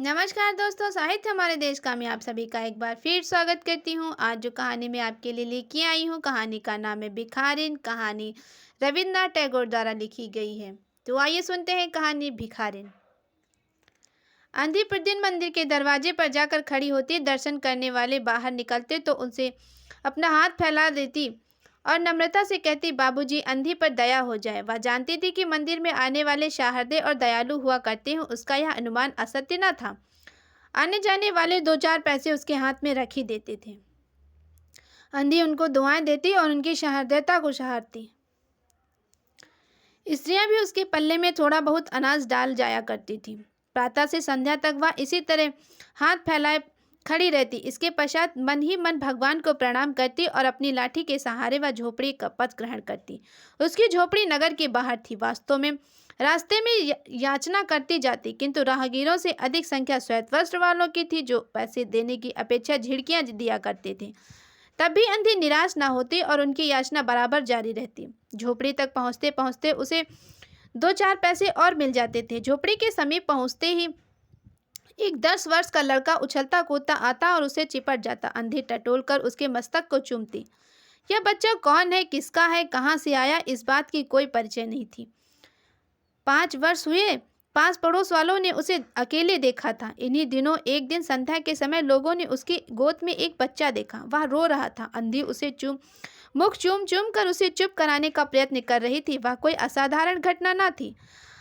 नमस्कार दोस्तों, साहित्य हमारे देश का मैं आप सभी का एक बार फिर स्वागत करती हूँ। आज जो कहानी मैं आपके लिए लेके आई हूँ, कहानी का नाम है भिखारिन। कहानी रविन्द्रनाथ टैगोर द्वारा लिखी गई है। तो आइए सुनते हैं कहानी भिखारिन। आंधी प्रतिदिन मंदिर के दरवाजे पर जाकर खड़ी होती। दर्शन करने वाले बाहर निकलते तो उनसे अपना हाथ फैला देती और नम्रता से कहती, बाबूजी, अंधी पर दया हो जाए। वह जानती थी कि मंदिर में आने वाले शाहृदय और दयालु हुआ करते हैं। उसका यह अनुमान असत्य न था। आने जाने वाले दो चार पैसे उसके हाथ में रख ही देते थे। अंधी उनको दुआएं देती और उनकी सहृदयता को सराहती। स्त्रियां भी उसके पल्ले में थोड़ा बहुत अनाज डाल जाया करती थी। प्रातः से संध्या तक वह इसी तरह हाथ फैलाए खड़ी रहती। इसके पश्चात मन ही मन भगवान को प्रणाम करती और अपनी लाठी के सहारे वह झोपड़ी का पथ ग्रहण करती। उसकी झोपड़ी नगर के बाहर थी। वास्तव में रास्ते में याचना करती जाती, किंतु राहगीरों से अधिक संख्या श्वेत वस्त्र वालों की थी, जो पैसे देने की अपेक्षा झिड़कियां दिया करते थे। तब भी अंधी निराश न होती और उनकी याचना बराबर जारी रहती। झोपड़ी तक पहुंचते पहुंचते उसे दो चार पैसे और मिल जाते थे। झोपड़ी के समीप पहुंचते ही एक 10 वर्ष का लड़का उछलता कूदता आता और उसे चिपट जाता। अंधी टटोल कर उसके मस्तक को चूमती। यह बच्चा कौन है, किसका है, कहाँ से आया, इस बात की कोई परिचय नहीं थी। 5 वर्ष हुए, पास पड़ोस वालों ने उसे अकेले देखा था। इन्हीं दिनों एक दिन संध्या के समय लोगों ने उसकी गोद में एक बच्चा देखा। वह रो रहा था। अंधी उसे मुख चूम चूम कर उसे चुप कराने का प्रयत्न कर रही थी। वह कोई असाधारण घटना न थी,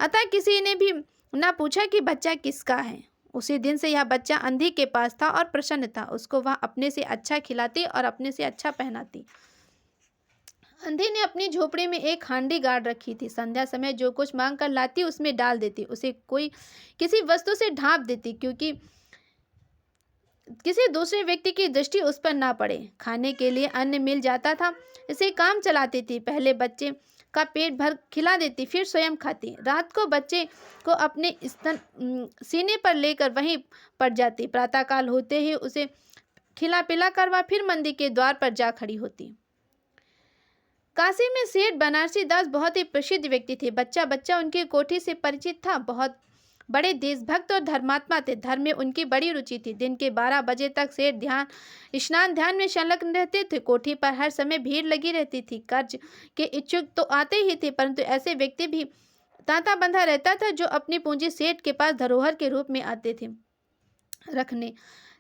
अतः किसी ने भी न पूछा कि बच्चा किसका है। उसी दिन से यह बच्चा अंधी के पास था और प्रसन्न था। उसको वह अपने से अच्छा खिलाती और अपने से अच्छा पहनाती। अंधी ने अपनी झोपड़ी में एक हांडी गाड़ रखी थी। संध्या समय जो कुछ मांग कर लाती उसमें डाल देती। उसे कोई किसी वस्तु से ढांप देती, क्योंकि किसी दूसरे व्यक्ति की दृष्टि उस पर ना पड़े। खाने के लिए अन्न मिल जाता था, इसे काम चलाती थी। पहले बच्चे का पेट भर खिला देती, फिर स्वयं खाती। रात को बच्चे को अपने सीने पर लेकर वहीं पड़ जाती। प्रातःकाल होते ही उसे खिला पिला कर वह फिर मंदिर के द्वार पर जा खड़ी होती। काशी में सेठ बनारसी दास बहुत ही प्रसिद्ध व्यक्ति थे। बच्चा बच्चा उनकी कोठी से परिचित था। बहुत बड़े देशभक्त और धर्मात्मा थे। धर्म में उनकी बड़ी रुचि थी। दिन के 12 बजे तक सेठ स्नान ध्यान में संलग्न रहते थे। कोठी पर हर समय भीड़ लगी रहती थी। कर्ज के इच्छुक तो आते ही थे, परंतु ऐसे व्यक्ति भी तांता बंधा रहता था जो अपनी पूंजी सेठ के पास धरोहर के रूप में आते थे रखने।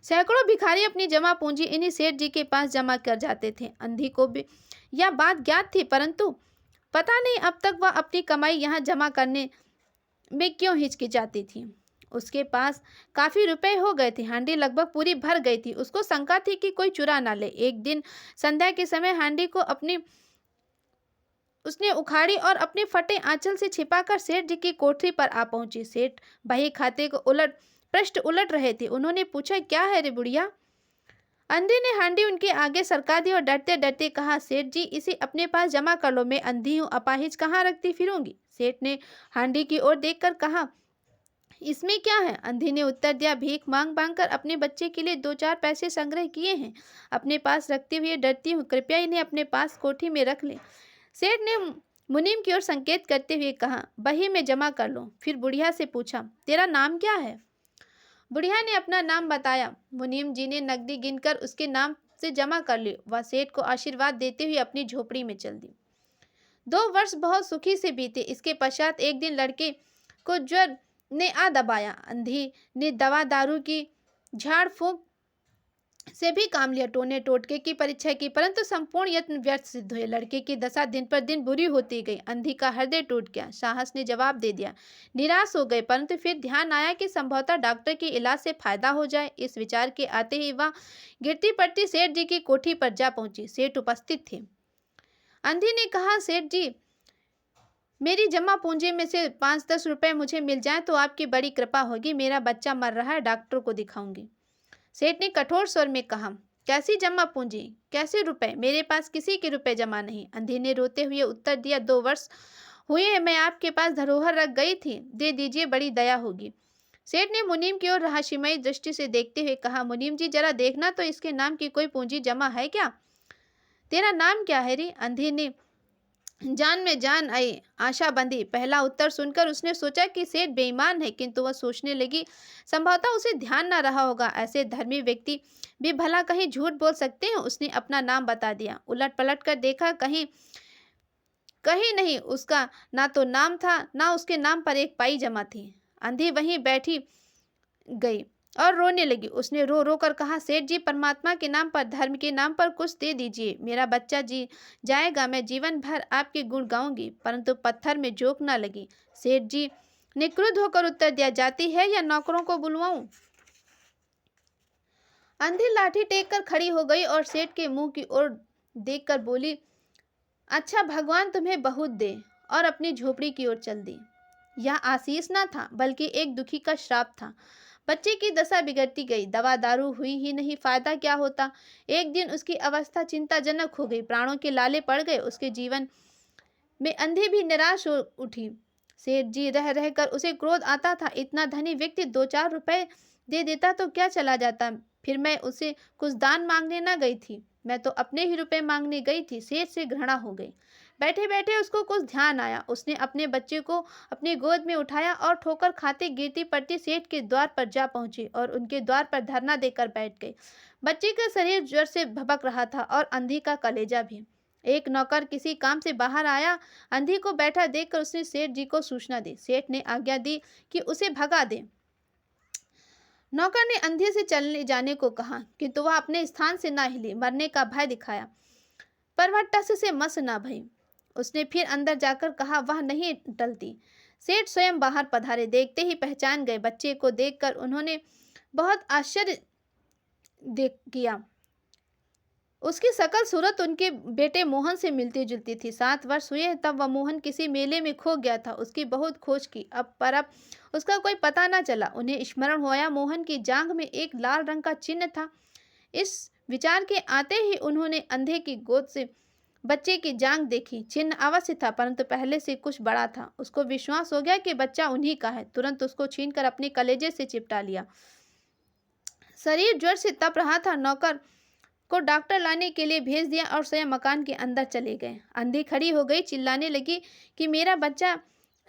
सैकड़ों भिखारी अपनी जमा पूंजी इन्हीं सेठ जी के पास जमा कर जाते थे। अंधी को भी यह बात ज्ञात थी, परंतु पता नहीं अब तक वह अपनी कमाई यहाँ जमा करने में क्यों हिचकिचाती थी। उसके पास काफी रुपए हो गए थे। हांडी लगभग पूरी भर गई थी। उसको शंका थी कि कोई चुरा ना ले। एक दिन संध्या के समय हांडी को उसने उखाड़ी और अपने फटे आंचल से छिपाकर सेठ जी की कोठरी पर आ पहुंची। सेठ बही खाते को पृष्ठ उलट रहे थे। उन्होंने पूछा, क्या है रे बुढ़िया? अंधी ने हांडी उनके आगे सरका दी और डरते डरते कहा, सेठ जी, इसे अपने पास जमा कर लो। मैं अंधी हूँ, अपाहिज कहाँ रखती फिरूंगी। सेठ ने हांडी की ओर देखकर कहा, इसमें क्या है? अंधी ने उत्तर दिया, भीख मांग मांग कर अपने बच्चे के लिए दो चार पैसे संग्रह किए हैं, अपने पास रखते हुए डरती हूँ। कृपया इन्हें अपने पास कोठी में रख ले। सेठ ने मुनीम की ओर संकेत करते हुए कहा, बही में जमा कर लो। फिर बुढ़िया से पूछा, तेरा नाम क्या है? बुढ़िया ने अपना नाम बताया। मुनीम जी ने नकदी गिनकर उसके नाम से जमा कर ली। वह सेठ को आशीर्वाद देते हुए अपनी झोपड़ी में चल दी। 2 वर्ष बहुत सुखी से बीते। इसके पश्चात एक दिन लड़के को ज्वर ने आ दबाया। अंधी ने दवा दारू की झाड़ फूंक से भी काम लिया। टोने टोटके की परीक्षा की, परंतु संपूर्ण यत्न व्यर्थ सिद्ध हुए। लड़के की दशा दिन पर दिन बुरी होती गई। अंधी का हृदय टूट गया। साहस ने जवाब दे दिया। निराश हो गए, परंतु फिर ध्यान आया कि संभवतः डॉक्टर के इलाज से फायदा हो जाए। इस विचार के आते ही वह गिरती पड़ती सेठ जी की कोठी पर जा पहुंची। सेठ उपस्थित थे। अंधी ने कहा, सेठ जी, मेरी जमा पूंजी में से 5-10 रुपए मुझे मिल जाए तो आपकी बड़ी कृपा होगी। मेरा बच्चा मर रहा है, डॉक्टर को दिखाऊंगी। सेठ ने कठोर स्वर में कहा, कैसी जमा पूंजी, कैसे रुपए? मेरे पास किसी के रुपए जमा नहीं। अंधी ने रोते हुए उत्तर दिया, 2 वर्ष हुए हैं मैं आपके पास धरोहर रख गई थी, दे दीजिए, बड़ी दया होगी। सेठ ने मुनीम की ओर रहस्यमयी दृष्टि से देखते हुए कहा, मुनीम जी, जरा देखना तो इसके नाम की कोई पूंजी जमा है क्या? तेरा नाम क्या है रे? अंधी ने जान में जान आई, आशा बंधी। पहला उत्तर सुनकर उसने सोचा कि सेठ बेईमान है, किंतु वह सोचने लगी संभवतः उसे ध्यान न रहा होगा। ऐसे धर्मी व्यक्ति भी भला कहीं झूठ बोल सकते हैं। उसने अपना नाम बता दिया। उलट पलट कर देखा, कहीं कहीं नहीं उसका ना तो नाम था, ना उसके नाम पर एक पाई जमा थी। अंधी वहीं बैठी गई और रोने लगी। उसने रो रो कर कहा, सेठ जी, परमात्मा के नाम पर, धर्म के नाम पर कुछ दे दीजिए। मेरा बच्चा जी जाएगा, मैं जीवन भर आपके गुण गाऊंगी, परंतु पत्थर में जोक ना लगी। सेठ जी ने क्रुद्ध होकर उत्तर दिया, जाती है या नौकरों को बुलवाऊं? अंधी लाठी टेक कर खड़ी हो गई और सेठ के मुंह की ओर देखकर बोली, अच्छा, भगवान तुम्हें बहुत दे, और अपनी झोपड़ी की ओर चल दी। यह आशीष न था, बल्कि एक दुखी का श्राप था। बच्चे की दशा बिगड़ती गई। दवा दारू हुई ही नहीं, फायदा क्या होता। एक दिन उसकी अवस्था चिंताजनक हो गई, प्राणों के लाले पड़ गए। उसके जीवन में अंधी भी निराश हो उठी। सेठ जी रह रहकर उसे क्रोध आता था। इतना धनी व्यक्ति 2-4 रुपए दे देता तो क्या चला जाता। फिर मैं उसे कुछ दान मांगने न गई थी, मैं तो अपने ही रुपए मांगने गई थी। सेठ से घृणा हो गई। बैठे बैठे उसको कुछ ध्यान आया। उसने अपने बच्चे को अपनी गोद में उठाया और ठोकर खाते गिरती पड़ती सेठ के द्वार पर जा पहुंची और उनके द्वार पर धरना देकर बैठ गई। बच्चे का शरीर ज्वर से भभक रहा था और अंधी का कलेजा भी। एक नौकर किसी काम से बाहर आया। अंधी को बैठा देखकर उसने सेठ जी को सूचना दी। सेठ ने आज्ञा दी कि उसे भगा दे। नौकर ने अंधे से चलने जाने को कहा, किंतु वह अपने स्थान से ना हिली। मरने का भय दिखाया, पर वह टस से मस ना भई। उसने फिर अंदर जाकर कहा, वह नहीं टलती। सेठ स्वयं बाहर पधारे। देखते ही पहचान गए। बच्चे को देखकर उन्होंने बहुत आश्चर्य देख किया। उसकी शकल सूरत उनके बेटे मोहन से मिलती जुलती थी। 7 वर्ष हुए तब वह मोहन किसी मेले में खो गया था। उसकी बहुत खोज की, अब उसका कोई पता न चला। उन्हें स्मरण होया, मोहन की जांघ में एक लाल रंग का चिन्ह था। इस विचार के आते ही उन्होंने अंधे की गोद से बच्चे की जांघ देखी। चिन्ह अवश्य था, परंतु पहले से कुछ बड़ा था। उसको विश्वास हो गया कि बच्चा उन्हीं का है। तुरंत उसको छीनकर अपने कलेजे से चिपटा लिया। शरीर ज्वर से तप रहा था। नौकर को डॉक्टर लाने के लिए भेज दिया और स्वयं मकान के अंदर चले गए। अंधी खड़ी हो गई, चिल्लाने लगी कि मेरा बच्चा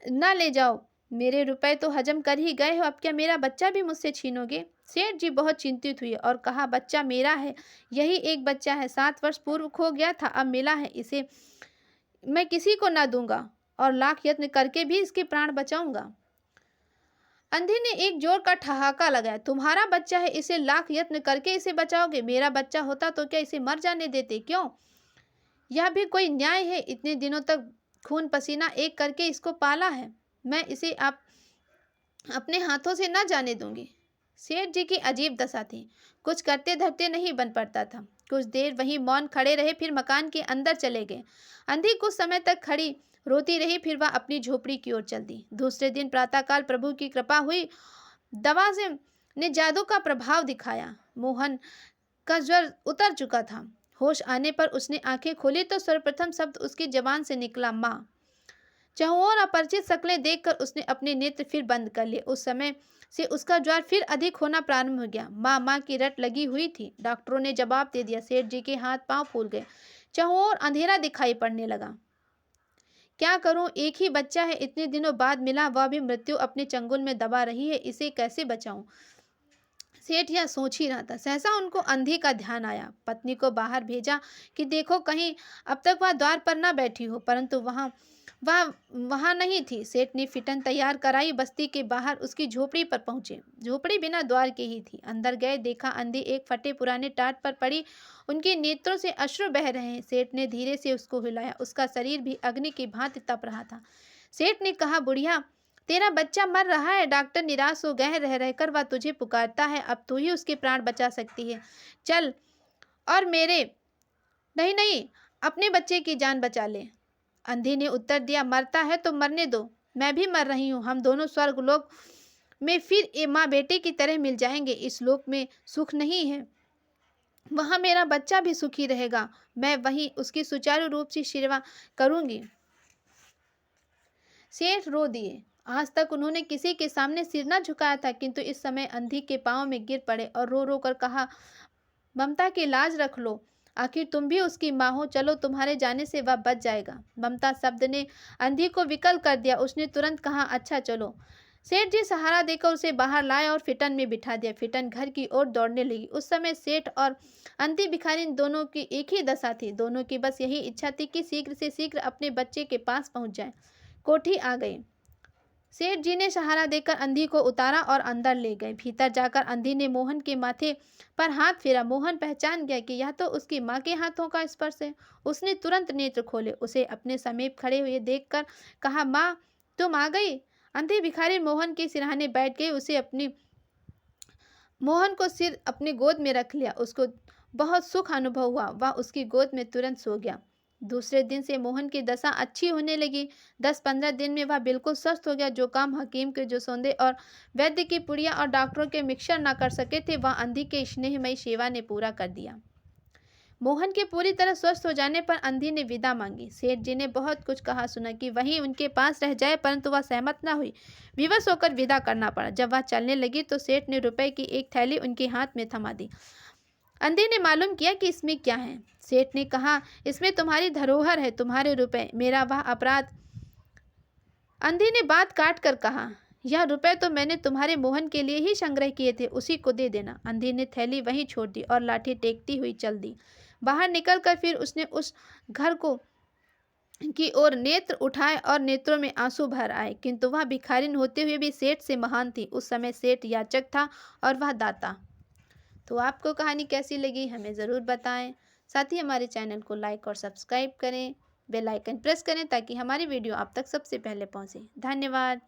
न ले जाओ, मेरे रुपए तो हजम कर ही गए हो, अब क्या मेरा बच्चा भी मुझसे छीनोगे। सेठ जी बहुत चिंतित हुए और कहा, बच्चा मेरा है, यही एक बच्चा है, 7 वर्ष पूर्व खो गया था, अब मिला है, इसे मैं किसी को ना दूंगा और लाख यत्न करके भी इसके प्राण बचाऊंगा। अंधी ने एक जोर का ठहाका लगाया, तुम्हारा बच्चा है, इसे लाख यत्न करके इसे बचाओगे। मेरा बच्चा होता तो क्या इसे मर जाने देते। क्यों, यह भी कोई न्याय है। इतने दिनों तक खून पसीना एक करके इसको पाला है, मैं इसे आप अपने हाथों से ना जाने दूंगी। सेठ जी की अजीब दशा थी। कुछ करते धरते नहीं बन पड़ता था। कुछ देर वहीं मौन खड़े रहे, फिर मकान के अंदर चले गए। अंधी कुछ समय तक खड़ी रोती रही, फिर वह अपनी झोपड़ी की ओर चल दी। दूसरे दिन प्रातःकाल प्रभु की कृपा हुई। दवा से ने जादू का प्रभाव दिखाया। मोहन का ज्वर उतर चुका था। होश आने पर उसने आंखें खोली तो सर्वप्रथम शब्द उसकी जबान से निकला, माँ। चहुओर अपरिचित शक्लें देखकर उसने अपने नेत्र फिर बंद कर लिए। उस समय से उसका ज्वर फिर अधिक होना प्रारंभ हो गया। माँ माँ की रट लगी हुई थी। डॉक्टरों ने जवाब दे दिया। सेठ जी के हाथ पांव फूल गए। चहुओर अंधेरा दिखाई पड़ने लगा। क्या करूं, एक ही बच्चा है, इतने दिनों बाद मिला, वह भी मृत्यु अपने चंगुल में दबा रही है, इसे कैसे बचाऊं। सेठ यह सोच ही रहा था। सहसा उनको अंधी का ध्यान आया। पत्नी को बाहर भेजा कि देखो कहीं अब तक वह द्वार पर न बैठी हो, परंतु वह वहां नहीं थी। सेठ ने फिटन तैयार कराई। बस्ती के बाहर उसकी झोपड़ी पर पहुंचे। झोपड़ी बिना द्वार के ही थी। अंदर गए, देखा अंधी एक फटे पुराने टाट पर पड़ी, उनके नेत्रों से अश्रु बह रहे हैं। सेठ ने धीरे से उसको हिलाया। उसका शरीर भी अग्नि की भांति तप रहा था। सेठ ने कहा, बुढ़िया, तेरा बच्चा मर रहा है, डॉक्टर निराश हो गए हैं, रह रहकर वह तुझे पुकारता है, अब तू ही उसके प्राण बचा सकती है, चल और मेरे नहीं नहीं अपने बच्चे की जान बचा ले। अंधी ने उत्तर दिया, मरता है तो मरने दो, मैं भी मर रही हूँ, हम दोनों स्वर्ग लोक में फिर माँ बेटे की तरह मिल जाएंगे। इस लोक में सुख नहीं है, वहाँ मेरा बच्चा भी सुखी रहेगा, मैं वहीं उसकी सुचारू रूप से सेवा करूंगी। सेठ रो दिए। आज तक उन्होंने किसी के सामने सिर न झुकाया था, किंतु इस समय अंधी के पांव में गिर पड़े और रो रो कर कहा, ममता की लाज रख लो, आखिर तुम भी उसकी माँ हो, चलो तुम्हारे जाने से वह बच जाएगा। ममता शब्द ने अंधी को विकल कर दिया। उसने तुरंत कहा, अच्छा चलो। सेठ जी सहारा देकर उसे बाहर लाए और फिटन में बिठा दिया। फिटन घर की ओर दौड़ने लगी। उस समय सेठ और अंधी भिखारी दोनों की एक ही दशा थी। दोनों की बस यही इच्छा थी कि शीघ्र से शीघ्र अपने बच्चे के पास पहुंच जाए। कोठी आ गई। सेठ जी ने सहारा देकर अंधी को उतारा और अंदर ले गए। भीतर जाकर अंधी ने मोहन के माथे पर हाथ फेरा। मोहन पहचान गया कि यह तो उसकी माँ के हाथों का स्पर्श है। उसने तुरंत नेत्र खोले। उसे अपने समीप खड़े हुए देखकर कहा, माँ तुम आ गई। अंधी भिखारी मोहन के सिरहाने बैठ गई। उसे अपनी मोहन को सिर अपनी गोद में रख लिया। उसको बहुत सुख अनुभव हुआ। वह उसकी गोद में तुरंत सो गया। दूसरे दिन से मोहन की दशा अच्छी होने लगी। 10-15 दिन में वह बिल्कुल स्वस्थ हो गया। जो काम हकीम के जो सौंदे और वैद्य की पुड़िया और डॉक्टरों के मिक्सर ना कर सके थे, वह अंधी के स्नेहमयी सेवा ने पूरा कर दिया। मोहन के पूरी तरह स्वस्थ हो जाने पर अंधी ने विदा मांगी। सेठ जी ने बहुत कुछ कहा सुना कि वहीं उनके पास रह जाए, परंतु वह सहमत न हुई। विवश होकर विदा करना पड़ा। जब वह चलने लगी तो सेठ ने रुपए की एक थैली उनके हाथ में थमा दी। अंधी ने मालूम किया कि इसमें क्या है। सेठ ने कहा, इसमें तुम्हारी धरोहर है, तुम्हारे रुपए, मेरा वह अपराध। अंधी ने बात काट कर कहा, यह रुपए तो मैंने तुम्हारे मोहन के लिए ही संग्रह किए थे, उसी को दे देना। अंधी ने थैली वहीं छोड़ दी और लाठी टेकती हुई चल दी। बाहर निकलकर फिर उसने उस घर को की ओर नेत्र उठाए और नेत्रों में आंसू भर आए। किंतु वह भिखारिन होते हुए भी सेठ से महान थी। उस समय सेठ याचक था और वह दाता। तो आपको कहानी कैसी लगी हमें ज़रूर बताएं। साथ ही हमारे चैनल को लाइक और सब्सक्राइब करें, बेल आइकन प्रेस करें ताकि हमारी वीडियो आप तक सबसे पहले पहुंचे। धन्यवाद।